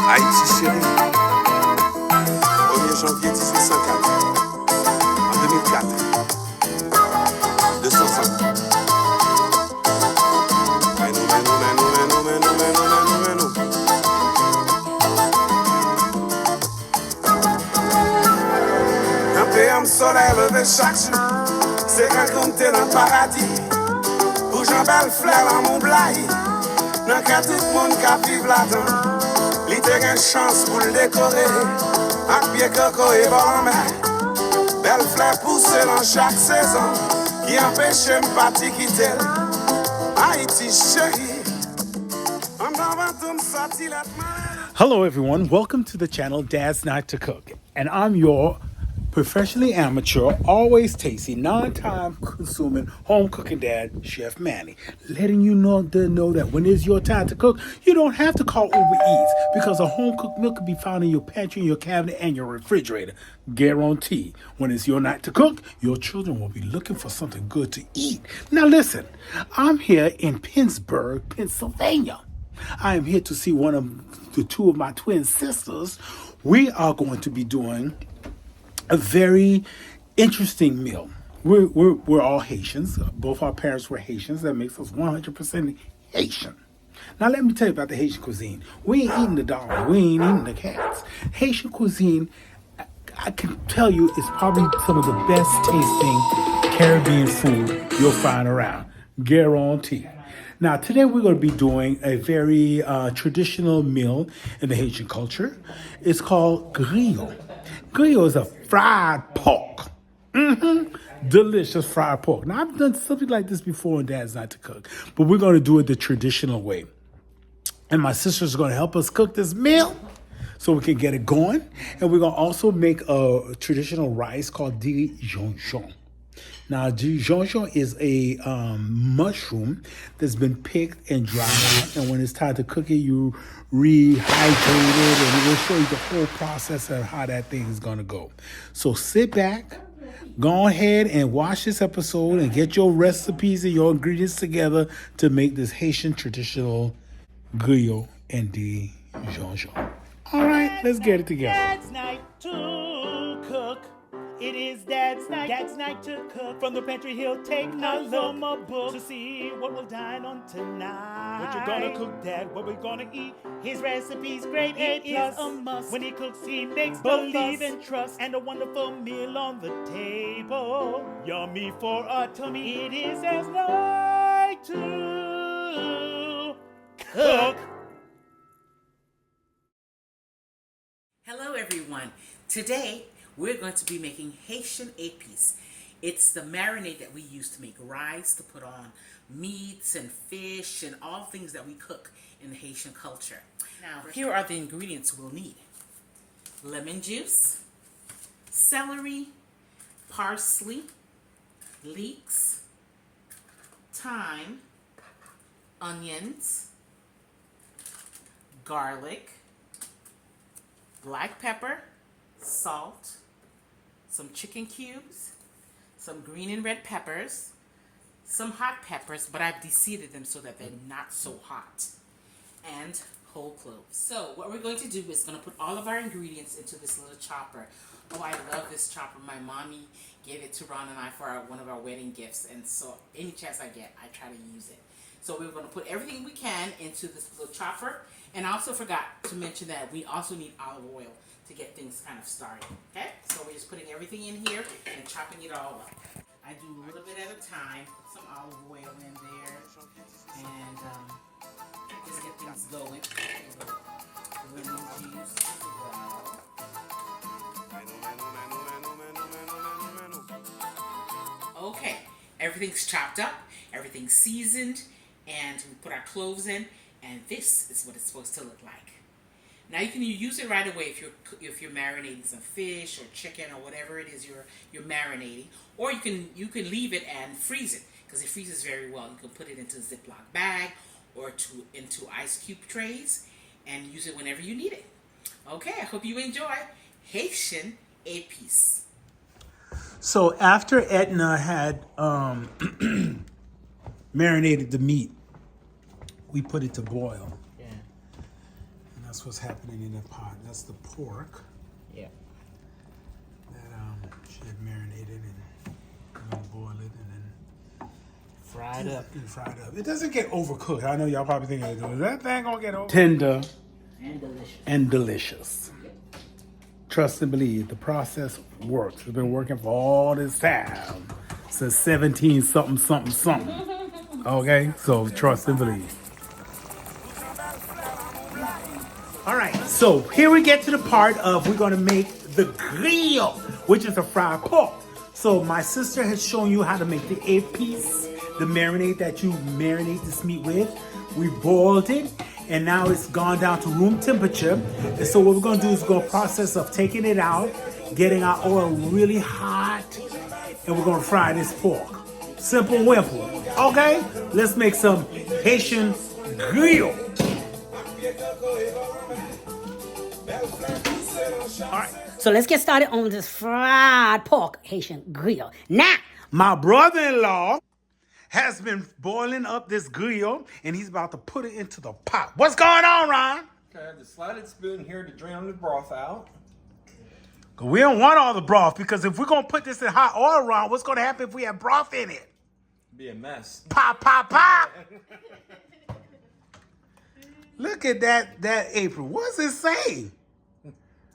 Haïti chérie, 1er janvier 1804, en 2004, 200 ans. Un pays en soleil levé chaque jour, c'est quand compter dans le paradis. Pour Jean-Bel Fleur en mon blaye, dans qu'à tout le monde qui vive là-dedans. Li te gen chance pour le décorer, ak pied coco et bon mer. Belle fleur pousse dans chaque saison, qui empêche m'pati quitter. Haïti chérie, en avant tout m'sorti la main. Hello everyone, welcome to the channel Dadznight2cook, and I'm your professionally amateur, always tasty, non-time consuming home cooking dad, Chef Manny, letting you know that when it's your time to cook, you don't have to call Uber Eats because a home cooked meal can be found in your pantry, your cabinet, and your refrigerator. Guarantee. When it's your night to cook, your children will be looking for something good to eat. Now listen, I'm here in Pittsburgh, Pennsylvania. I am here to see two of my twin sisters. We are going to be doing a very interesting meal. We're all Haitians. Both our parents were Haitians. That makes us 100% Haitian. Now let me tell you about the Haitian cuisine. We ain't eating the dogs. We ain't eating the cats. Haitian cuisine, I can tell you, is probably some of the best tasting Caribbean food you'll find around. Guarantee. Now, today we're going to be doing a very traditional meal in the Haitian culture. It's called griot. Griot is a fried pork. Delicious fried pork. Now, I've done something like this before in Dad's Not to Cook, but we're going to do it the traditional way. And my sister's going to help us cook this meal so we can get it going. And we're going to also make a traditional rice called Dijonjon. Now, Dijonjon is a mushroom that's been picked and dried, and when it's time to cook it, you rehydrate it, and we'll show you the whole process of how that thing is going to go. So sit back, go ahead and watch this episode and get your recipes and your ingredients together to make this Haitian traditional griot and Dijonjon. All right, let's get it together. Dad's night to cook. It is Dad's night to cook. From the pantry he'll take a look from a book to see what we'll dine on tonight. What you gonna cook, Dad? What we gonna eat? His recipe's great, it is a must. When he cooks, he makes believe and trust, and a wonderful meal on the table. Yummy for a tummy. It is Dad's night to cook. Hello everyone. Today we're going to be making Haitian épices. It's the marinade that we use to make rice, to put on meats and fish and all things that we cook in the Haitian culture. Now, here are the ingredients we'll need. Lemon juice, celery, parsley, leeks, thyme, onions, garlic, black pepper, salt, some chicken cubes, some green and red peppers, some hot peppers, but I've deseeded them so that they're not so hot, and whole cloves. So what we're going to do is going to put all of our ingredients into this little chopper. Oh, I love this chopper. My mommy gave it to Ron and I for one of our wedding gifts, and so any chance I get, I try to use it. So we're going to put everything we can into this little chopper, and I also forgot to mention that we also need olive oil to get things kind of started. Okay, so we're just putting everything in here and chopping it all up. I do a little bit at a time, put some olive oil in there, and just get things going. Lemon juice as well. Okay, everything's chopped up, everything's seasoned, and we put our cloves in, and this is what it's supposed to look like. Now you can use it right away if you're marinating some fish or chicken or whatever it is you're marinating, or you can leave it and freeze it because it freezes very well. You can put it into a Ziploc bag or into ice cube trays and use it whenever you need it. Okay, I hope you enjoy Haitian épices. So after Edna had marinated the meat, we put it to boil. Yeah. And That's what's happening in the pot. That's the pork Yeah. that she had marinated, and we're gonna boil it and then Fry it up. fry it up. It doesn't get overcooked. I know y'all probably thinking, is that thing gonna get over? Tender And delicious. and delicious. Trust and believe, the process works. It's been working for all this time, since 17 something something something. Okay, so trust and believe. All right, so here we get to the part of we're gonna make the grill, which is a fried pork. So my sister has shown you how to make the 8-piece, the marinade that you marinate this meat with. We boiled it, and now it's gone down to room temperature. And so what we're gonna do is we're gonna process of taking it out, getting our oil really hot, and we're gonna fry this pork. Simple wimple. Okay, let's make some Haitian grill. All right. So let's get started on this fried pork Haitian grill. Now, My brother-in-law has been boiling up this grill, and he's about to put it into the pot. What's going on, Ron? Okay, I have the slotted spoon here to drain the broth out. 'Cause we don't want all the broth, because if we're going to put this in hot oil, Ron, what's going to happen if we have broth in it? Be a mess. Pop, pop, pop. Look at that apron. What does it say?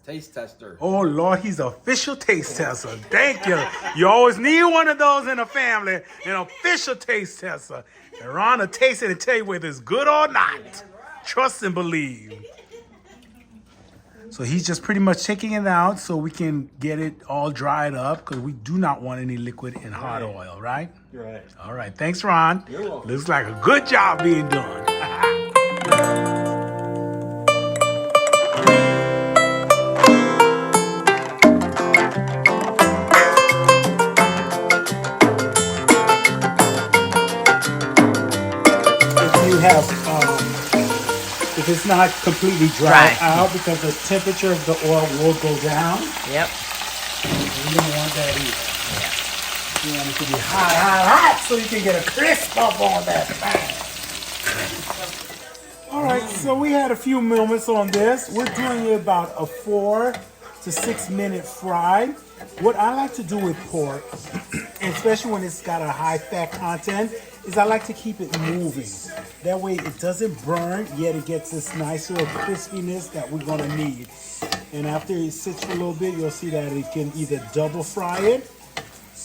Taste tester. Oh, Lord, he's an official taste tester. Thank you. You always need one of those in a family, an official taste tester. And Ron will taste it and tell you whether it's good or not. Trust and believe. So he's just pretty much taking it out so we can get it all dried up, because we do not want any liquid in hot oil, right? Right. All right. Thanks, Ron. You're welcome. Looks like a good job being done. If it's not completely dried out, because the temperature of the oil will go down. Yep. You don't want that either. You want it to be hot, so you can get a crisp up on that thing. All right, so we had a few moments on this. We're doing about a 4 to 6 minute fry. What I like to do with pork, especially when it's got a high fat content, is I like to keep it moving. That way it doesn't burn, yet it gets this nice little crispiness that we're gonna need. And after it sits for a little bit, you'll see that it can either double fry it,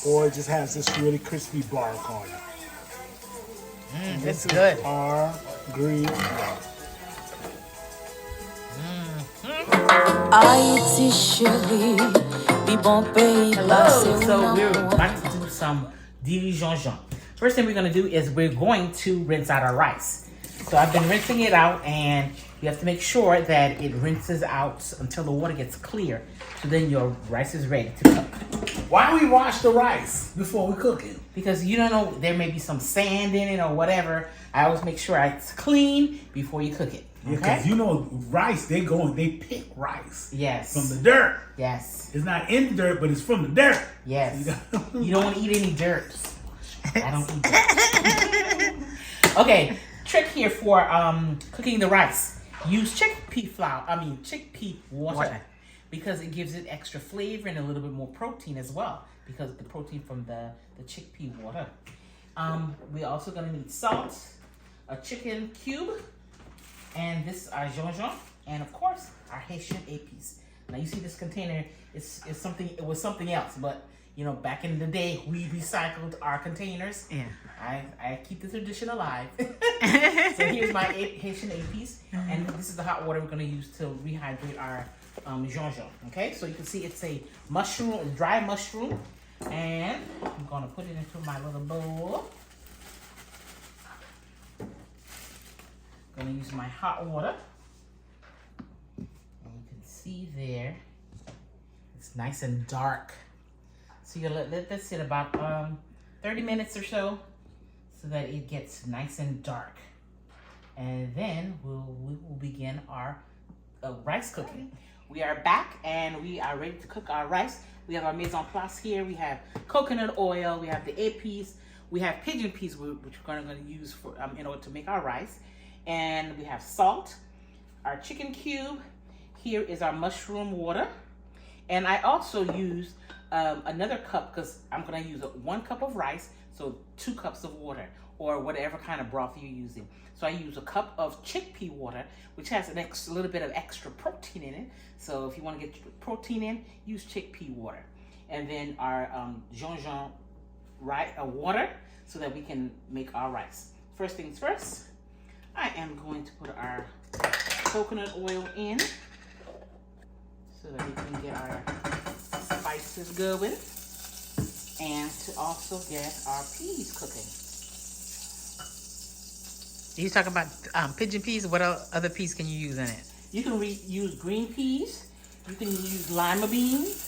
or it just has this really crispy bark on it. It's good. Our green. Haïti chérie, bi bon pays Hello. So we're about to do some diligencon. First thing we're going to do is we're going to rinse out our rice. So I've been rinsing it out, and you have to make sure that it rinses out until the water gets clear. So then your rice is ready to cook. Why we wash the rice before we cook it? Because you don't know, there may be some sand in it or whatever. I always make sure it's clean before you cook it. Yeah, because you know rice, they pick rice. Yes. From the dirt. Yes. It's not in the dirt, but it's from the dirt. Yes. You don't want to eat any dirt. I don't eat dirt. Okay, trick here for cooking the rice. Use chickpea water. Because it gives it extra flavor and a little bit more protein as well, because of the protein from the chickpea water. We're also going to need salt, a chicken cube, and this is our jonjon, and of course our Haitian 8-piece. Now you see this container, it was something else, but you know, back in the day we recycled our containers. Yeah. I keep the tradition alive. So here's my Haitian 8-piece, and this is the hot water we're going to use to rehydrate our jonjon. Okay, so you can see it's a mushroom, dry mushroom, and I'm going to put it into my little bowl. Going to use my hot water, and you can see there it's nice and dark. So you're gonna let this sit about 30 minutes or so that it gets nice and dark, and then we will begin our rice cooking. We are back and we are ready to cook our rice. We have our mise en place here. We have coconut oil. We have the 8-piece. We have pigeon peas, which we're going to use for in order to make our rice. And we have salt, our chicken cube. Here is our mushroom water. And I also use another cup because I'm going to use 1 cup of rice, so 2 cups of water or whatever kind of broth you're using. So I use a cup of chickpea water, which has a little bit of extra protein in it. So if you want to get protein in, use chickpea water. And then our Jean water so that we can make our rice. First things first, I am going to put our coconut oil in so that we can get our spices going and to also get our peas cooking. You talking about pigeon peas? What other peas can you use in it? You can use green peas. You can use lima beans.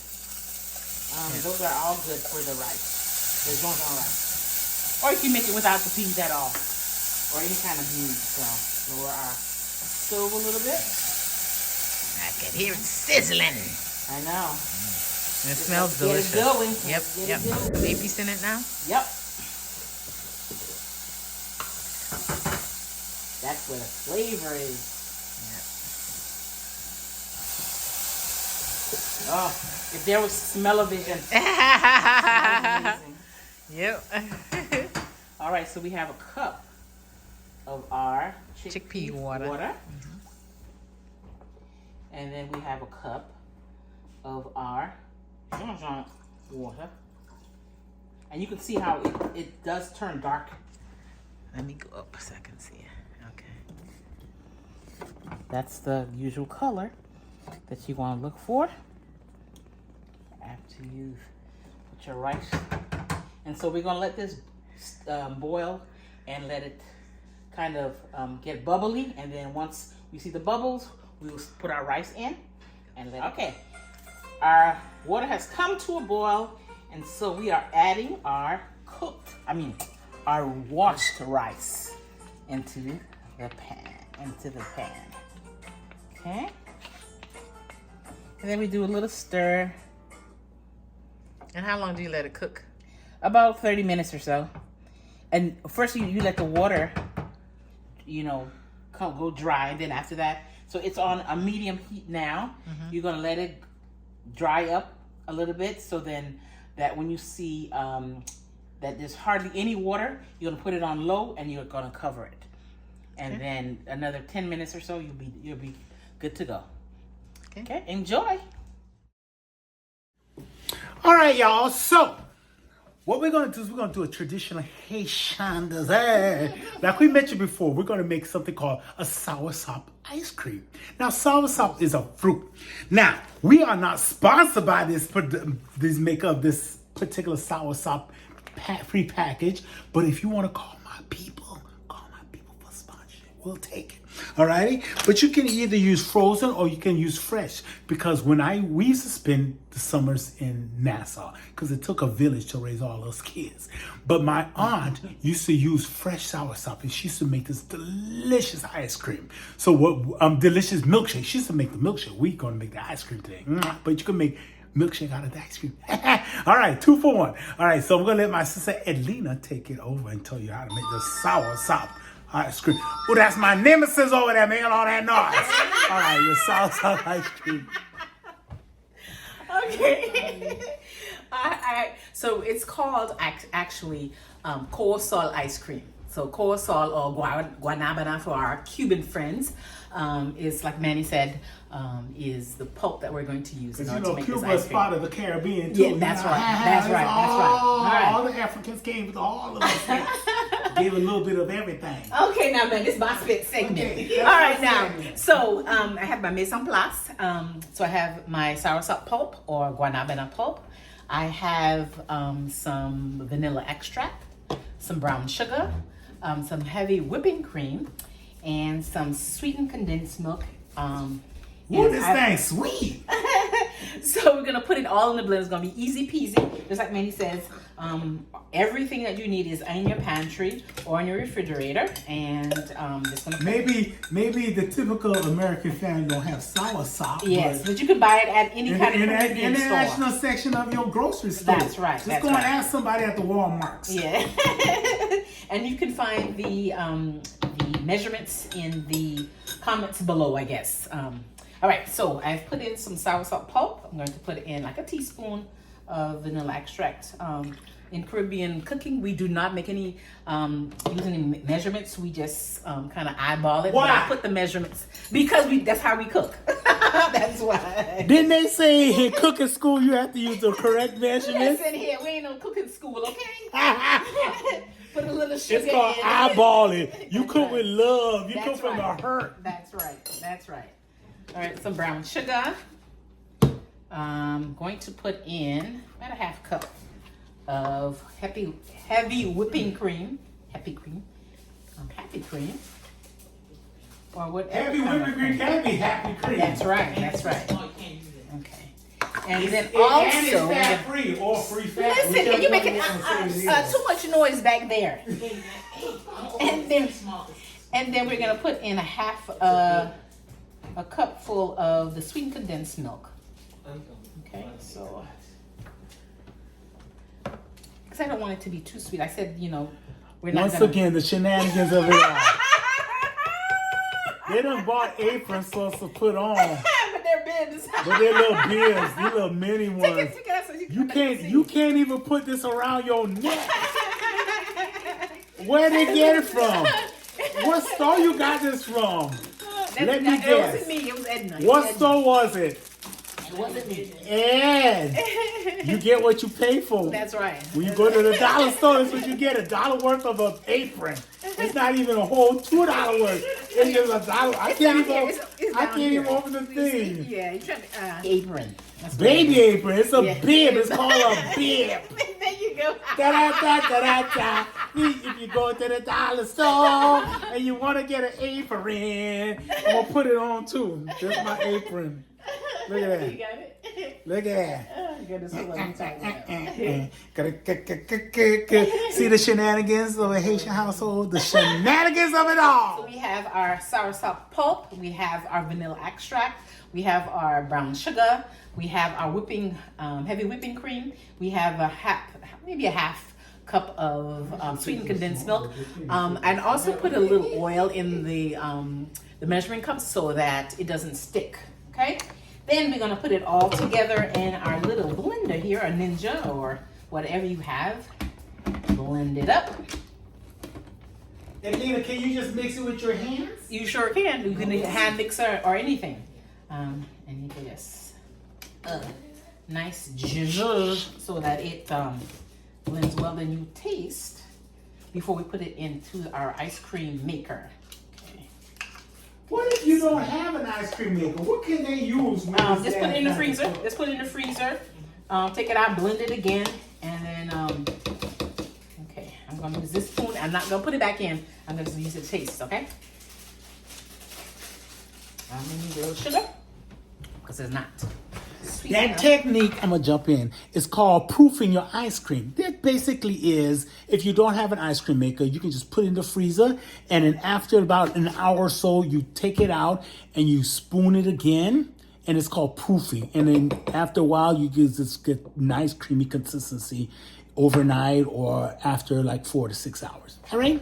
Those are all good for the rice. The Jean rice. Or you can make it without the peas at all. Or any kind of beans. So lower our stove a little bit. I can hear it sizzling. I know. It smells delicious. Get it going. Yep. The baby's in it now? Yep. That's where the flavor is. Yep. Oh, if there was smell-o-vision. Yep. All right, so we have a cup of our chickpea water. Mm-hmm. And then we have a cup of our Jean water. And you can see how it does turn dark. Let me go up so I can see it. Okay. That's the usual color that you want to look for after you've put your rice. And so we're going to let this boil and let it kind of get bubbly. And then once we see the bubbles, we will put our rice in and let it. Okay. Our water has come to a boil, and so we are adding our our washed rice into the pan. Okay. And then we do a little stir. And how long do you let it cook? About 30 minutes or so. And first you let the water, go dry, and then after that, so it's on a medium heat now. Mm-hmm. You're gonna let it dry up a little bit, so then that when you see that there's hardly any water, you're gonna put it on low and you're gonna cover it. And then another 10 minutes or so, you'll be good to go. Okay, enjoy. All right, y'all. So what we're going to do is we're going to do a traditional Haitian dessert. Like we mentioned before, we're going to make something called a soursop ice cream. Now, soursop is a fruit. Now, we are not sponsored by this particular soursop pre-packaged, but if you want to call my people for sponsorship, we'll take it. All right, but you can either use frozen or you can use fresh, because we used to spend the summers in Nassau because it took a village to raise all those kids. But my aunt used to use fresh soursop, and she used to make this delicious ice cream. So delicious milkshake. She used to make the milkshake. We're gonna make the ice cream today, but you can make milkshake out of the ice cream. All right, 2 for 1. All right, so I'm gonna let my sister Edlina take it over and tell you how to make the soursop ice cream. Oh, that's my nemesis over there making all that noise. All right, your soursop ice cream. Okay. So it's called actually Coasol ice cream. So Coasol, or guanabana for our Cuban friends, is, like Manny said, is the pulp that we're going to use in order to make Cuba this ice is cream. part of the Caribbean too. Yeah, that's right. That's right. All the Africans came with all of us. Gave a little bit of everything. Okay, now, man, this is my spit segment. Okay. All right, now. So I have my mise en place. So I have my soursop pulp or guanabana pulp. I have some vanilla extract, some brown sugar, some heavy whipping cream, and some sweetened condensed milk. Ooh, this thing's sweet. So we're gonna put it all in the blender. It's gonna be easy peasy, just like Manny says. Everything that you need is in your pantry or in your refrigerator, and just gonna maybe the typical American family don't have soursop. Yes, but you can buy it at any kind of convenience store. International section of your grocery store. That's right. Just go and ask somebody at the Walmarts. Yeah, and you can find the measurements in the comments below, I guess. All right, so I've put in some soursop pulp. I'm going to put in like a teaspoon of vanilla extract. In Caribbean cooking, we do not make any use any measurements. We just kind of eyeball it. Why? But I put the measurements because that's how we cook. That's why. Didn't they say in cooking school you have to use the correct measurements? Listen here, we ain't no cooking school, okay? Put a little sugar. It's called eyeballing. You cook with love. You That's cook from right. the heart. That's right. That's right. All right, some brown sugar. Going to put in about a half cup of heavy whipping cream. Happy cream. Or whatever. Heavy whipping cream can be happy cream. That's right. That's right. Okay. And then And also, it's fat free or free fat. listen, whichever and you're one making you wanna say it is. too much noise back there. And then we're gonna put in a cup full of the sweetened condensed milk. Okay, so because I don't want it to be too sweet. I said, we're not. Once again, the shenanigans of it all. They done bought aprons for us to put on. But they're bibs. But they're little bibs, these little mini ones. Take it out so You can't even put this around your neck. Where they get it from? What store you got this from? Let me It guess. wasn't me. It was Edna. What store was it? It wasn't me. And you get what you pay for. That's right. When you go to the dollar store, that's what you get, $1 worth of an apron. It's not even a whole $2 worth. It's just $1. I can't even open the thing. Yeah, you trying to apron. That's Baby apron. It's a Yeah. bib. It's called a bib. There you go. Da-da-da-da-da-da. If you go to the dollar store and you want to get an apron, I'm going to put it on too. That's my apron. Look at that. You got it? Look at that. Oh, goodness, what I'm See the shenanigans of a Haitian household? The shenanigans of it So all. we have our soursop pulp, we have our vanilla extract, we have our brown sugar, we have our heavy whipping cream, we have maybe a half cup of sweetened condensed milk, and also put a little oil in the measuring cup so that it doesn't stick. Okay. Then we're gonna put it all together in our little blender here, a Ninja or whatever you have. Blend it up. And Lena, can you just mix it with your hands? You sure can. You can hand mixer or anything. And you can just nice zhuzh so that it blends well. Then you taste before we put it into our ice cream maker. Okay. What if you don't have an ice cream maker? What can they use? Just put it in the freezer. Just put it in the freezer. Take it out, blend it again, and then okay. I'm gonna use this spoon. I'm not gonna put it back in. I'm gonna use it to taste. Okay. I'm gonna use a little sugar because it's not sweet That enough. technique, I'm going to jump in, is called proofing your ice cream. That basically is, if you don't have an ice cream maker, you can just put it in the freezer, and then after about an hour or so, you take it out and you spoon it again, and it's called proofing. And then after a while, you just get nice creamy consistency overnight or after like 4 to 6 hours. All right?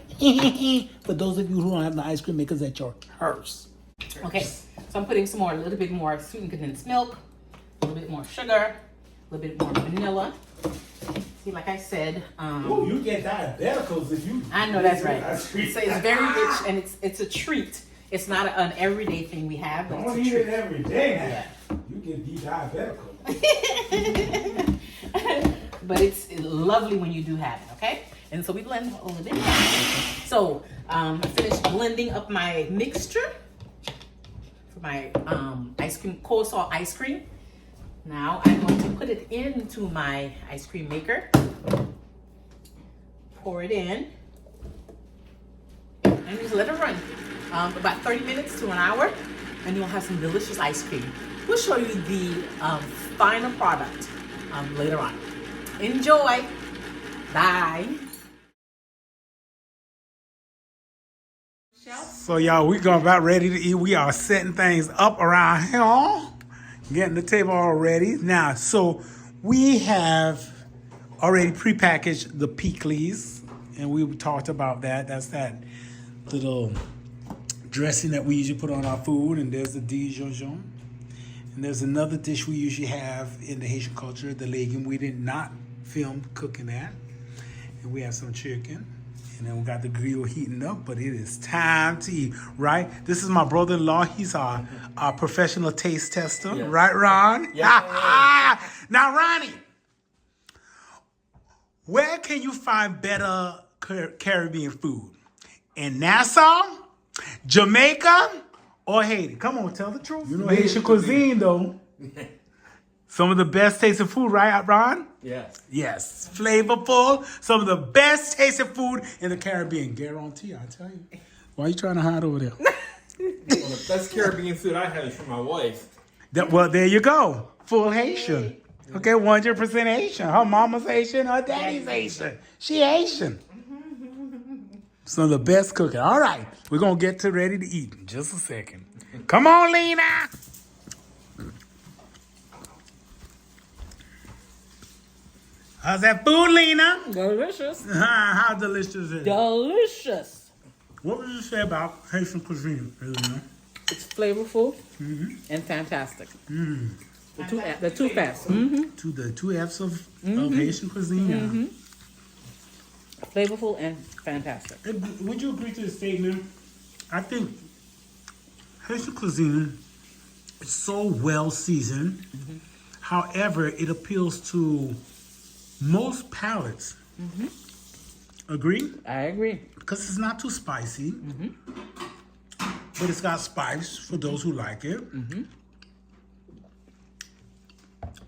For those of you who don't have the ice cream makers at your house. Okay, so I'm putting a little bit more sweetened condensed milk, a little bit more sugar, a little bit more vanilla. See, like I said, Oh, you get diabeticals if you. I know that's right. Ice cream. So it's very rich and it's a treat. It's not an everyday thing we have, but Don't it's eat a it treat. every day now. You get diabetical. But it's lovely when you do have it, okay? And so we blend a little bit. So I finished blending up my mixture for my ice cream, coleslaw ice cream. Now I'm going to put it into my ice cream maker. Pour it in. And just let it run. About 30 minutes to an hour. and you'll have some delicious ice cream. We'll show you the final product later on. Enjoy. Bye. So y'all, we going about ready to eat. We are setting things up around here, getting the table all ready. Now, so we have already prepackaged the pickles, and we talked about that. That's that little dressing that we usually put on our food, and there's the Dijon. And there's another dish we usually have in the Haitian culture, the legume. We did not film cooking that. And we have some chicken. And then we got the grill heating up, but it is time to eat, right? This is my brother-in-law. He's our professional taste tester, Yes. right, Ron? Yes, Now, Ronnie, where can you find better Caribbean food? In Nassau, Jamaica, or Haiti? Come on, tell the truth. You know Haitian cuisine, though. Some of the best tasting food, right, Ron? Yes. Yes, flavorful. Some of the best tasting food in the Caribbean. Guarantee, I tell you. Why are you trying to hide over there? Well, the best Caribbean food I have is from my wife. Well, there you go. Full Haitian. Okay, 100% Haitian. Her mama's Haitian, her daddy's Haitian. She Haitian. Some of the best cooking. All right, we're going to get to ready to eat in just a second. Come on, Lena. How's that food, Lena? Delicious. How delicious is it? Delicious. What would you say about Haitian cuisine, Lena? It's flavorful and fantastic. The two F's. To the two F's of Haitian cuisine. Flavorful and fantastic. Would you agree to the statement? I think Haitian cuisine is so well seasoned. However, it appeals to most palates. Agree? I agree. Because it's not too spicy, but it's got spice for those who like it.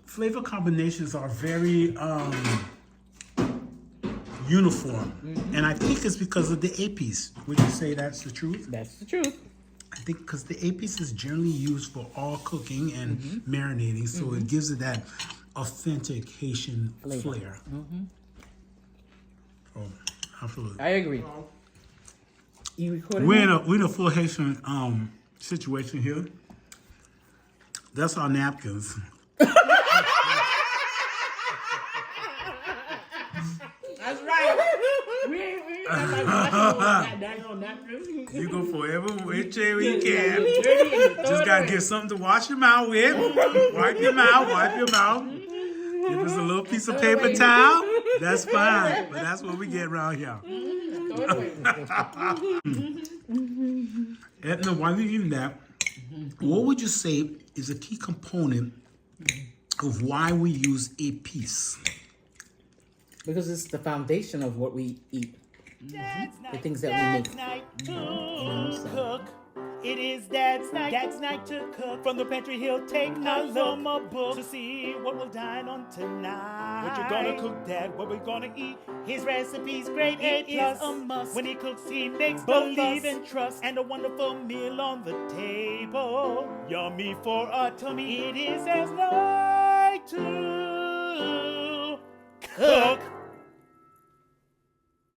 Flavor combinations are very uniform, and I think it's because of the épices. Would you say that's the truth? That's the truth. I think because the épices is generally used for all cooking and marinating, so it gives it that authentic Haitian flair. Oh, absolutely. I agree. You recording? We're in a full Haitian situation here. That's our napkins. That's right. You go forever which way we can. Just gotta get something to wash your mouth with. Wipe your mouth. Give us a little piece of paper towel. That's fine. But that's what we get around here. Edna, while you're eating that, what would you say is a key component of why we use a piece? Because it's the foundation of what we eat. The things that we make. Cook. It is Dad's night to cook. From the pantry he'll take a look to see what we'll dine on tonight. What you gonna cook, Dad? What we gonna eat? His recipe's great, it is a must. When he cooks, he makes believe and trust, and a wonderful meal on the table. Yummy for a tummy. It is Dad's night to cook.